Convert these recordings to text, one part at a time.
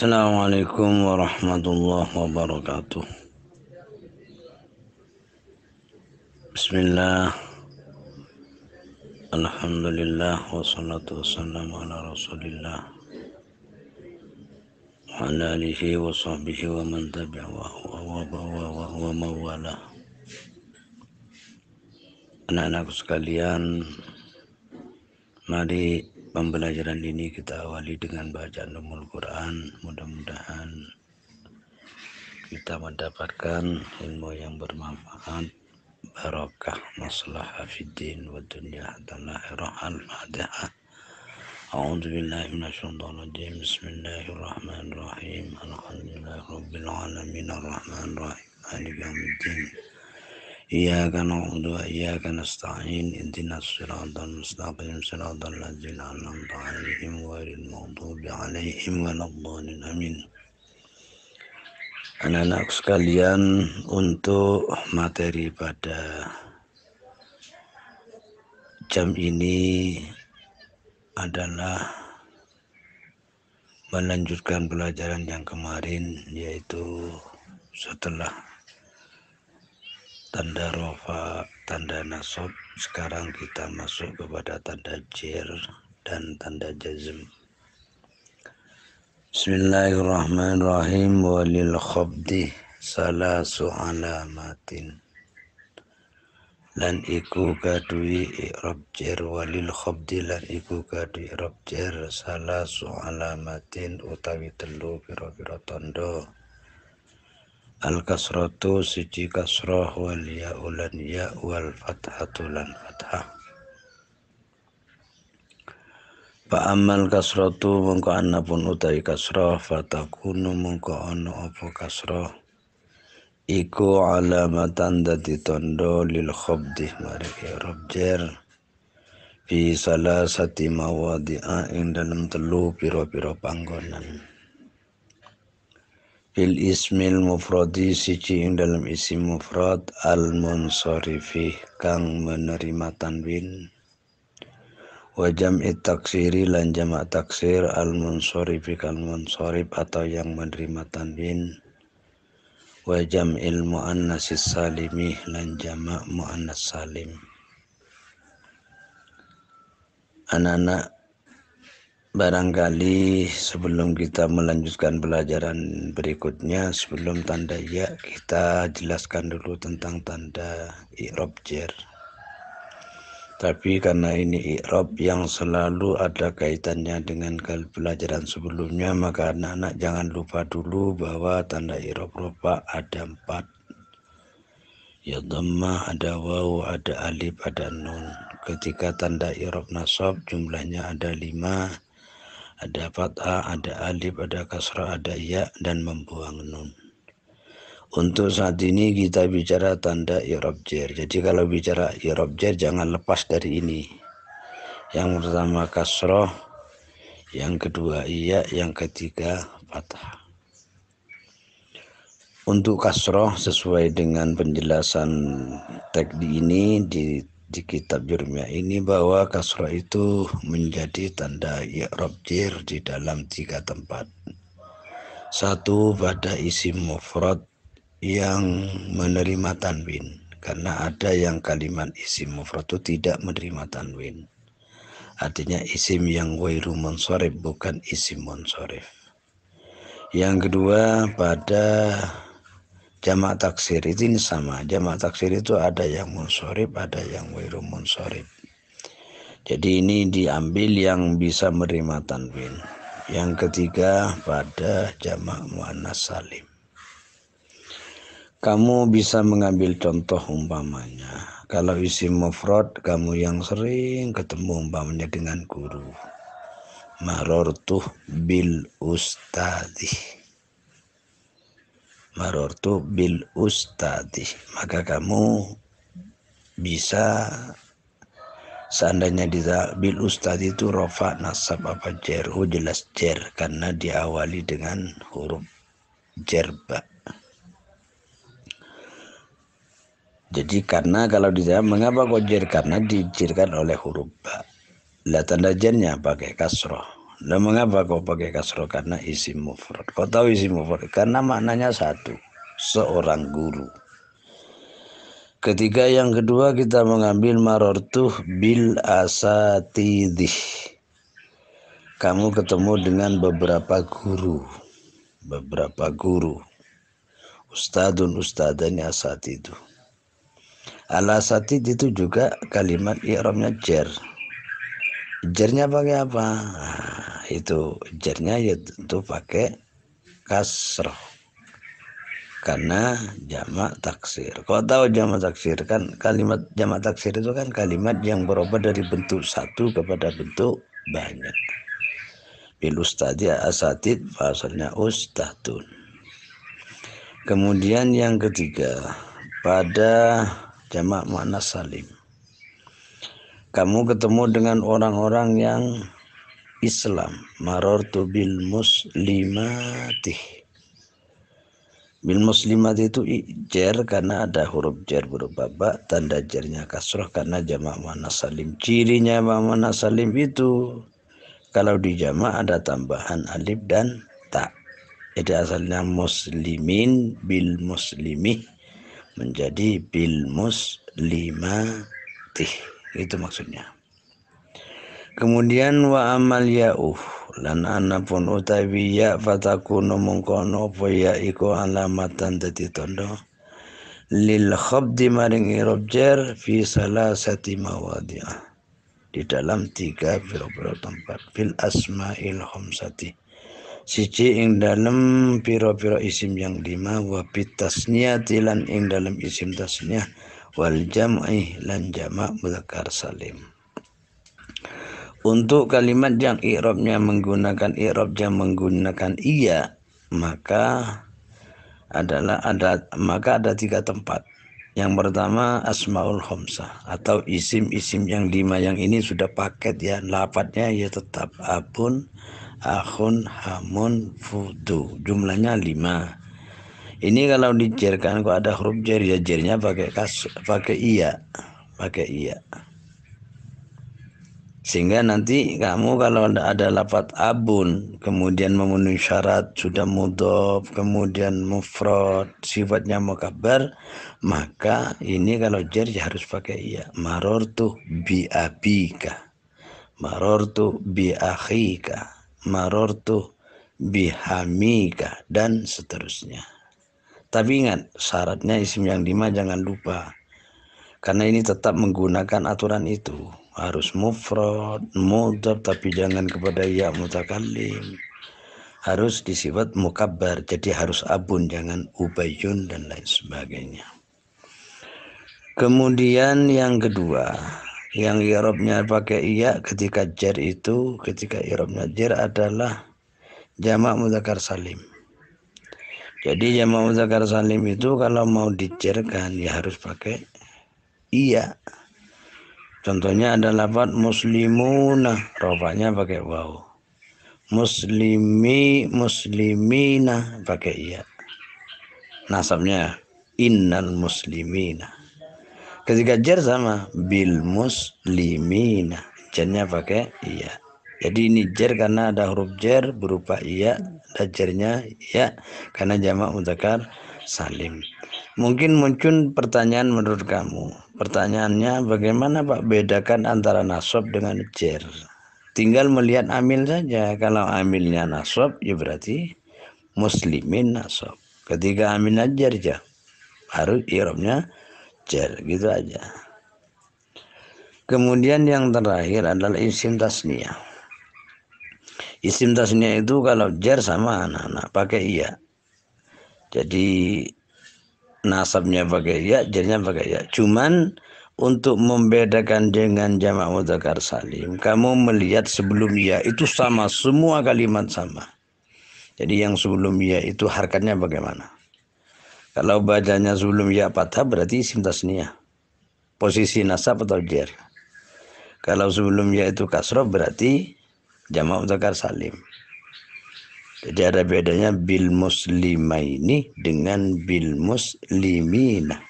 Assalamualaikum warahmatullahi wabarakatuh. Bismillah, alhamdulillah, wassalatu wassalamu ala rasulillah wa ala alihi wa sahbihi wa man tabi'ahu wa mawala. Anak-anakku sekalian, mari pembelajaran ini kita awali dengan bacaan Ummul Quran. Mudah-mudahan kita mendapatkan ilmu yang bermanfaat, barakah, maslahah fiddin wa dunya dan akhirah. Al-Fatihah. A'udzu billahi minasyaitonir rajim. Bismillahirrahmanirrahim. Alhamdulillahirabbil alamin arrahmanir rahim maliki yaumiddin. Iyyaka na'budu wa iyyaka nasta'in. Ihdinas siratal mustaqim, siratal ladzina an'amta 'alaihim ghairil maghdubi 'alaihim waladdallin. Amin. Anak-anak sekalian, untuk materi pada jam ini adalah melanjutkan pelajaran yang kemarin, yaitu setelah tanda rofa, tanda nasab, sekarang kita masuk kepada tanda jer dan tanda jazm. Bismillahirrahmanirrahim. Walil khabdi salasu alamatin. Lan iku kadui i'rab jer. Walil khabdi lan iku kadui i'rab jer. Salasu alamatin utawi telu pira-pira tanda. Al kasratu siji kasrah, wal ya'u lan ya', wal fathatu lan fathah. Fa amal kasratu mongko ana pun utawi kasrah, fatakunu mongko ana apa kasrah iku alamatan dadi tanda lil khabdi mari i'rab jer fi salasati mawadhi'a ing dalam telu pira-pira panggonan. Fil ismil mufradi siji ing dalam isim mufrad al munsarifi kang menerima tanwin, wa jam'i taksiri lan jamak taksir al munsarifi kal munsarif atau yang menerima tanwin, wa jam'il muannatsis salimi lan jamak muannats salim. Anak-anak, barangkali sebelum kita melanjutkan pelajaran berikutnya, sebelum tanda ya, kita jelaskan dulu tentang tanda i'rab jer. Tapi karena ini i'rab yang selalu ada kaitannya dengan pelajaran sebelumnya, maka anak-anak jangan lupa dulu bahwa tanda i'rab rofa ada 4. Ya dhammah, ada waw, ada alif, ada nun. Ketika tanda i'rab nasab jumlahnya ada 5. Ada fathah, ada alif, ada kasrah, ada ya, dan membuang nun. Untuk saat ini kita bicara tanda i'rab jer. Jadi kalau bicara i'rab jer jangan lepas dari ini. Yang pertama kasrah, yang kedua iya, yang ketiga fathah. Untuk kasrah sesuai dengan penjelasan teks ini di kitab Jurmiyah ini, bahwa kasrah itu menjadi tanda i'rab jer di dalam 3 tempat. 1, pada isim mufrad yang menerima tanwin, karena ada yang kalimat isim mufrad itu tidak menerima tanwin. Artinya isim yang ghairu munsharif, bukan isim munsharif. Yang kedua, pada jamak taksir itu ini sama. Jamak taksir itu ada yang munsharif, ada yang ghairu munsharif. Jadi ini diambil yang bisa menerima tanwin. Yang ketiga, pada jamak muannats salim. Kamu bisa mengambil contoh umpamanya. Kalau isim mufrad kamu yang sering ketemu umpamanya dengan guru. Marortu bil ustadzi. Marortu bil ustadzi. Maka kamu bisa, seandainya bil ustadzi itu rofa, nasab, apa jer, jelas jer karena diawali dengan huruf jer ba. Jadi karena kalau dijawab mengapa kok jer, karena dijerkan oleh huruf ba. Lah tanda jernya pakai kasroh. Nah, mengapa kau pakai kasroh? Karena isim mufrad. Kau tahu isim mufrad? Karena maknanya satu, seorang guru. Ketika yang kedua kita mengambil marortuh bil asatidih. Kamu ketemu dengan beberapa guru. Ustadun ustadani asatidu. Al-asatid itu juga kalimat i'rabnya jar. Jarnya pakai apa? Nah, itu jarnya ya tentu pakai kasroh. Karena jamak taksir. Kau tahu jamak taksir kan, kalimat jamak taksir itu kan kalimat yang berubah dari bentuk satu kepada bentuk banyak. Bil ustadi asatid asalnya ustadun. Kemudian yang ketiga, pada jamak muannats salim. Kamu ketemu dengan orang-orang yang Islam. Marortu bil muslimatih. Bil muslimat itu jar karena ada huruf jar berupa ba, tanda jarnya kasroh karena jamak muannats salim. Cirinya jamak muannats salim itu kalau di jamak ada tambahan alif dan ta. Jadi asalnya muslimin bil muslimih menjadi bil muslimatih. Itu maksudnya. Kemudian wa amal ya'uh lan anapun utawi ya fatakunu mungkono apa ya iku alamatan dadi tondo lil khabdi maring i'rab jar fi salasati mawadhi'ah di dalam 3 pira-pira tempat fil asma'il khamsati siji ing dalam pira-pira isim yang 5 wa bit tasniyati lan ing dalam isim tasniyah wal jam'i lan jamak mudzakkar salim. Untuk kalimat yang i'rabnya menggunakan i'rab yang menggunakan iya, maka ada 3 tempat. Yang pertama asmaul khamsah atau isim-isim yang 5 yang ini sudah paket ya, lafadznya ya tetap abun, akhun, hamun, fudu. Jumlahnya 5. Ini kalau dijerkan kok ada huruf jar ya jarnya pakai iya. Sehingga nanti kamu kalau ada lafadz abun kemudian memenuhi syarat sudah mudhof kemudian mufrad sifatnya mukabbar, maka ini kalau jar ya harus pakai iya. Marortu bi abika, marortu bi akhika, marortu bi hamika dan seterusnya. Tapi ingat syaratnya isim yang 5 jangan lupa. Karena ini tetap menggunakan aturan itu. Harus mufrad, mudhaf tapi jangan kepada ya mutakallim. Harus disifat mukabbar, jadi harus abun, jangan ubayyun dan lain sebagainya. Kemudian yang kedua, yang i'rabnya pakai iya ketika jar itu, ketika i'rabnya jar adalah jamak mudzakkar salim. Jadi jamak mudzakkar salim itu kalau mau dijarkan ya harus pakai iya. Contohnya ada lafaz muslimuna, rofanya pakai waw. Muslimina pakai iya. Nasabnya innal muslimina. Ketika jar sama bil muslimina, jarnya pakai iya. Jadi ini jar karena ada huruf jar berupa iya, dan jarnya ya karena jamak mudzakkar salim. Mungkin muncul pertanyaan menurut kamu. Pertanyaannya bagaimana Pak bedakan antara nasab dengan jar? Tinggal melihat amil saja. Kalau amilnya nasab ya berarti muslimin nasab. Ketika amilnya jar ya harus i'rabnya jar, gitu aja. Kemudian yang terakhir adalah isim tasniyah. Isim tasniyah itu kalau jar sama anak-anak pakai iya. Jadi nasabnya pakai ya, jarnya pakai ya. Cuman untuk membedakan dengan jamak mudzakkar salim, kamu melihat sebelum ya itu sama, semua kalimat sama. Jadi yang sebelum ya itu harkatnya bagaimana? Kalau bacanya sebelum ya fathah berarti isim tasniyah. Posisi nasab atau jar. Kalau sebelum ya itu kasroh berarti jamak mudzakkar salim. Jadi ada bedanya bil muslimaini dengan bil muslimina.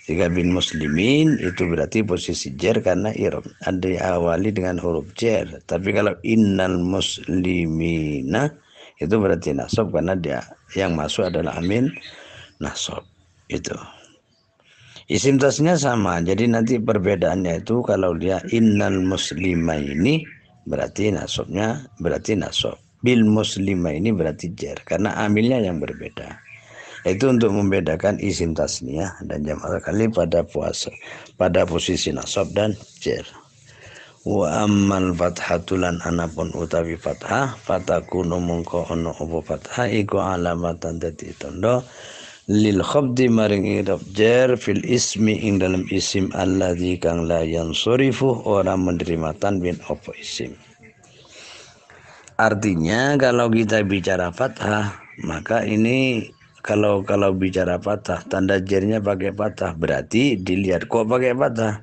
Jika bin muslimin itu berarti posisi jar karena i'rab ada diawali dengan huruf jar. Tapi kalau innal muslimina itu berarti nasab karena dia yang masuk adalah amin nasab. Itu. Isim tasnya sama. Jadi nanti perbedaannya itu kalau dia innal muslima ini berarti nasabnya berarti nasab. Bil muslima ini berarti jar karena amilnya yang berbeda. Itu untuk membedakan isim tasniyah dan jamak kali pada pada posisi nasab dan jar. Wa ammal fathatulan anapun utawi fathah fatakunu mungko ono opo fathah iku alamatan dadi tondo lil khabdi maring irab jar fil ismi ing dalam isim alladzi kang la yansurifu orang menerima tanwin opo isim. Artinya kalau kita bicara fathah maka ini kalau bicara fathah tanda jarnya pakai fathah berarti dilihat kok pakai fathah.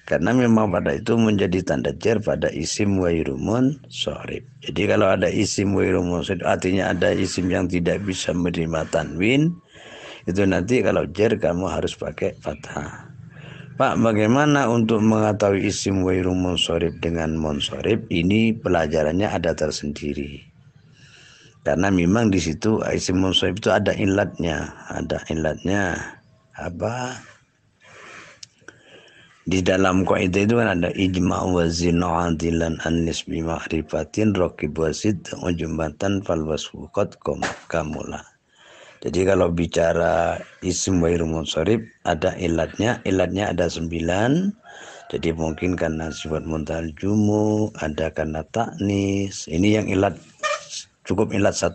Karena memang pada itu menjadi tanda jar pada isim wairumun sorib. Jadi kalau ada isim wairumun sorib artinya ada isim yang tidak bisa menerima tanwin. Itu nanti kalau jar kamu harus pakai fathah. Pak, bagaimana untuk mengetahui isim wairumun sorib dengan monsorib? Ini pelajarannya ada tersendiri. Karena memang di situ isim monsorib itu ada ilatnya. Ada ilatnya apa? Di dalam kaidah itu kan ada ijma' wa zina adilan anis bi ma'rifatin raqib wasid ujumatan fal wasfu qad kamula. Jadi kalau bicara isim wairu munsharif ada ilatnya ada 9. Jadi mungkin karena sifat muntal jumu, ada karena taknis. Ini yang ilat cukup ilat 1.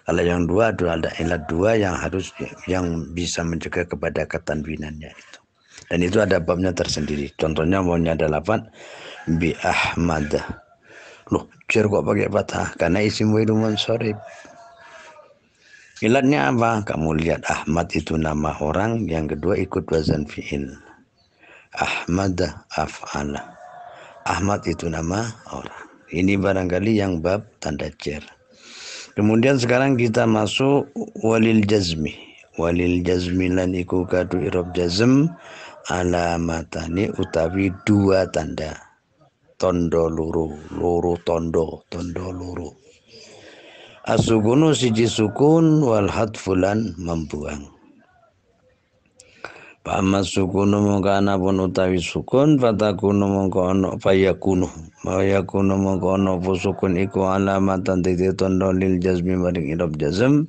Kalau yang 2 ada ilat 2 yang bisa mencegah kepada ketanwinannya itu. Dan itu ada babnya tersendiri. Contohnya maunya ada lafaz bi Ahmad. Loh, jar kok pakai fathah? Karena isim wairu munsharif. Ilatnya apa? Kamu lihat Ahmad itu nama orang, yang kedua ikut wazan fi'il. Ahmad af'ala. Ahmad itu nama orang. Ini barangkali yang bab tanda jar. Kemudian sekarang kita masuk walil jazmi. Walil jazmi lan iku kadu irab jazm alamatani utawi 2 tanda. Tondo loro tondo loro. Asukunu siji sukun wal hadfulan membuang. Pama sukunu mongkana pun utawi sukun fatakunu mongkono fayakunu. Fayakunu mongkono sukun iku alamatan titik tondo lil jazmi maring irab jazm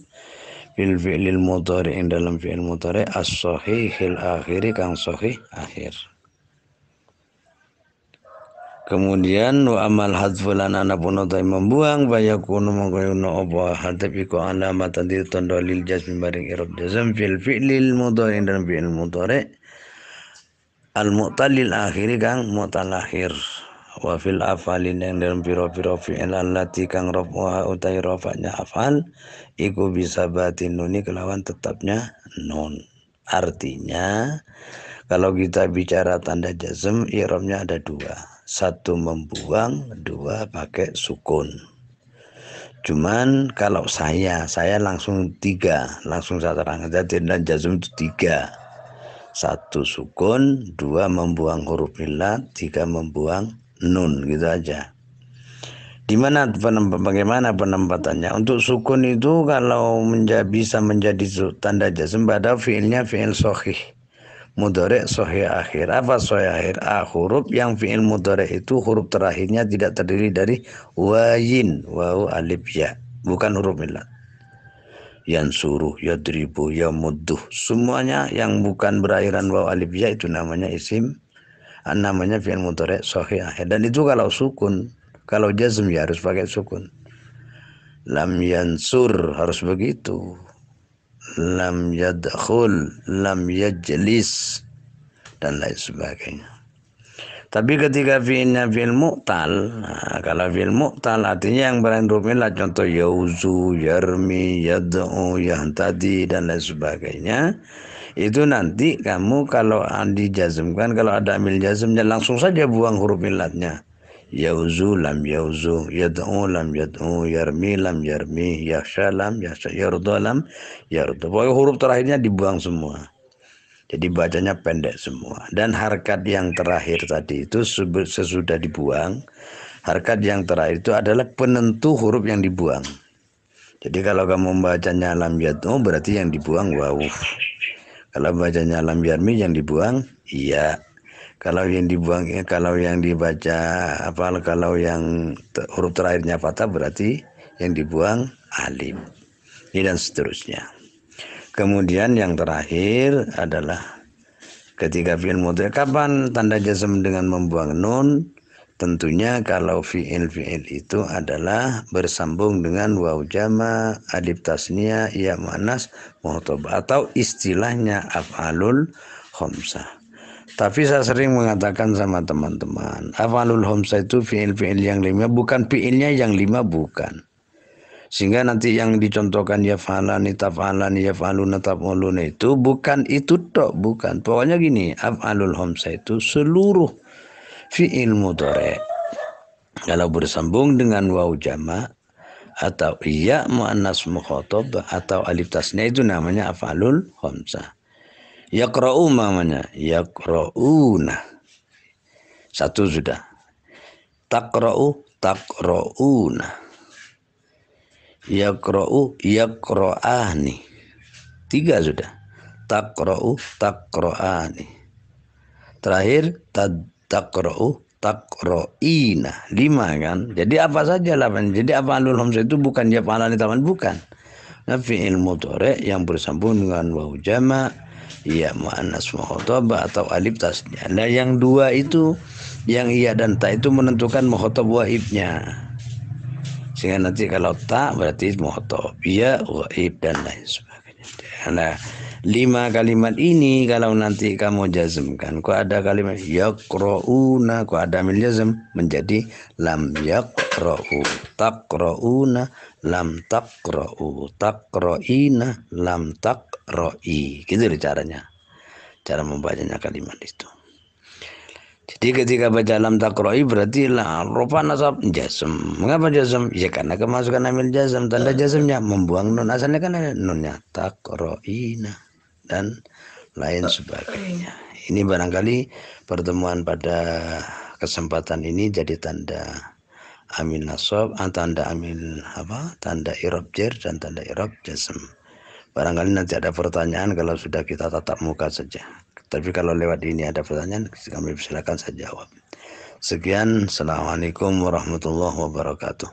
fil fi'lil mudhari ing dalam fi'il mudhari as-sahihil akhiri kang sahih akhir. Kemudian wa amal hadfulan anapun utai membuang bayakunu mengkoyono apa hadap iku alamatan tondo lil jazmi maring irab jazm fil fi'lil mudhari dalam fi'il mudhari al mu'talil akhiri kang mu'tal akhir wa fil afalin yang dalam piro-piro fi'il allati kang rafuha utai rafa'nya afal iku bisa batin nuni kelawan tetapnya nun. Artinya kalau kita bicara tanda jazm i'rabnya ada 2. 1 membuang, 2 pakai sukun. Cuman kalau saya langsung 3, langsung saya terangkan dan jazm itu 3. 1 sukun, 2 membuang huruf illat, 3 membuang nun, gitu aja. Bagaimana penempatannya? Untuk sukun itu kalau bisa menjadi tanda jazm pada fiilnya fiil sahih. Mudhari sahih akhir. Apa sahih akhir? Huruf yang fi'il mudhari itu huruf terakhirnya tidak terdiri dari wayin, waw, alif, ya. Bukan huruf illat. Yansuru, yadribu, yamudduh. Semuanya yang bukan berakhiran waw, alif, ya itu namanya isim. Namanya fi'il mudhari sahih akhir. Dan itu kalau sukun. Kalau jazm ya harus pakai sukun. Lam yansur harus begitu. Lam yadkhul, lam yajlis dan lain sebagainya. Tapi ketika fi'ilnya fi'il mu'tal, kalau fi'il mu'tal artinya yang berhuruf illat, contoh yauzu, yarmi, yad'u, yahtadi dan lain sebagainya. Itu nanti kamu kalau dijazmkan, kalau ada amil jazmnya langsung saja buang huruf illatnya. Yauzu lam yauzu, yad'u lam yad'u, yarmi lam yarmi, yakhsha lam yakhsha, yarda lam yarda. Pokoknya huruf terakhirnya dibuang semua. Jadi bacanya pendek semua. Dan harkat yang terakhir tadi itu sesudah dibuang, harkat yang terakhir itu adalah penentu huruf yang dibuang. Jadi kalau kamu membacanya lam yad'u berarti yang dibuang wawu. Kalau bacanya lam yarmi yang dibuang iya. Kalau yang dibuang, kalau yang dibaca apa, kalau yang huruf terakhirnya fathah berarti yang dibuang alif. Ini dan seterusnya. Kemudian yang terakhir adalah ketika fi'il mudhari, kapan tanda jazm dengan membuang nun? Tentunya kalau fi'il itu adalah bersambung dengan waw jama, alif tasniah, ya muannas, muhtabah, atau istilahnya af'alul khamsah. Tapi saya sering mengatakan sama teman-teman, af'alul khamsah itu fi'il yang 5, bukan fi'ilnya yang 5, bukan. Sehingga nanti yang dicontohkan ya fa'alani, taf'alani, ya fa'aluna, taf'aluna itu bukan itu tok, bukan. Pokoknya gini, af'alul khamsah itu seluruh fi'il mudhari kalau bersambung dengan waw jama atau ya muannas mukhatab atau alif tasniah itu namanya af'alul khamsah. Yaqra'u namanya, yaqra'una. Satu sudah. Taqra'u, taqra'una. Yaqra'u, yaqra'ani. 3 sudah. Taqra'u, taqra'ani. Terakhir taqra'u, taqra'ina. 5 kan. Jadi apa saja 8. Jadi af'alul khamsah itu bukan ya fa'alani taman, bukan. Nah, fi'il mudhari yang bersambung dengan waw jama, ya muannas mukhatab atau alif tasniah. Nah, yang 2 itu yang iya dan ta itu menentukan mukhatab waibnya. Sehingga nanti kalau ta berarti mukhatab, ya waib dan lain sebagainya. Nah, 5 kalimat ini kalau nanti kamu jazmkan, kok ada kalimat yaqra'una, kok ada mil jazm menjadi lam yaqra'u, taqra'una, lam taqra'u, taqra'ina, lam taqra'i. Gitu caranya. Cara membacanya kalimat itu. Jadi ketika baca lam taqra'i berarti lah rupa nasab jazm. Mengapa jazm? Ya karena kemasukan amil jazm. Tanda jazmnya membuang nun. Asalnya kan ada nunnya taqra'ina dan lain sebagainya. Ini barangkali pertemuan pada kesempatan ini jadi tanda amil nasab, tanda amil apa? Tanda i'rab jar dan tanda i'rab jazm. Barangkali nanti ada pertanyaan kalau sudah kita tatap muka saja. Tapi kalau lewat ini ada pertanyaan, kami silakan saya jawab. Sekian, assalamualaikum warahmatullahi wabarakatuh.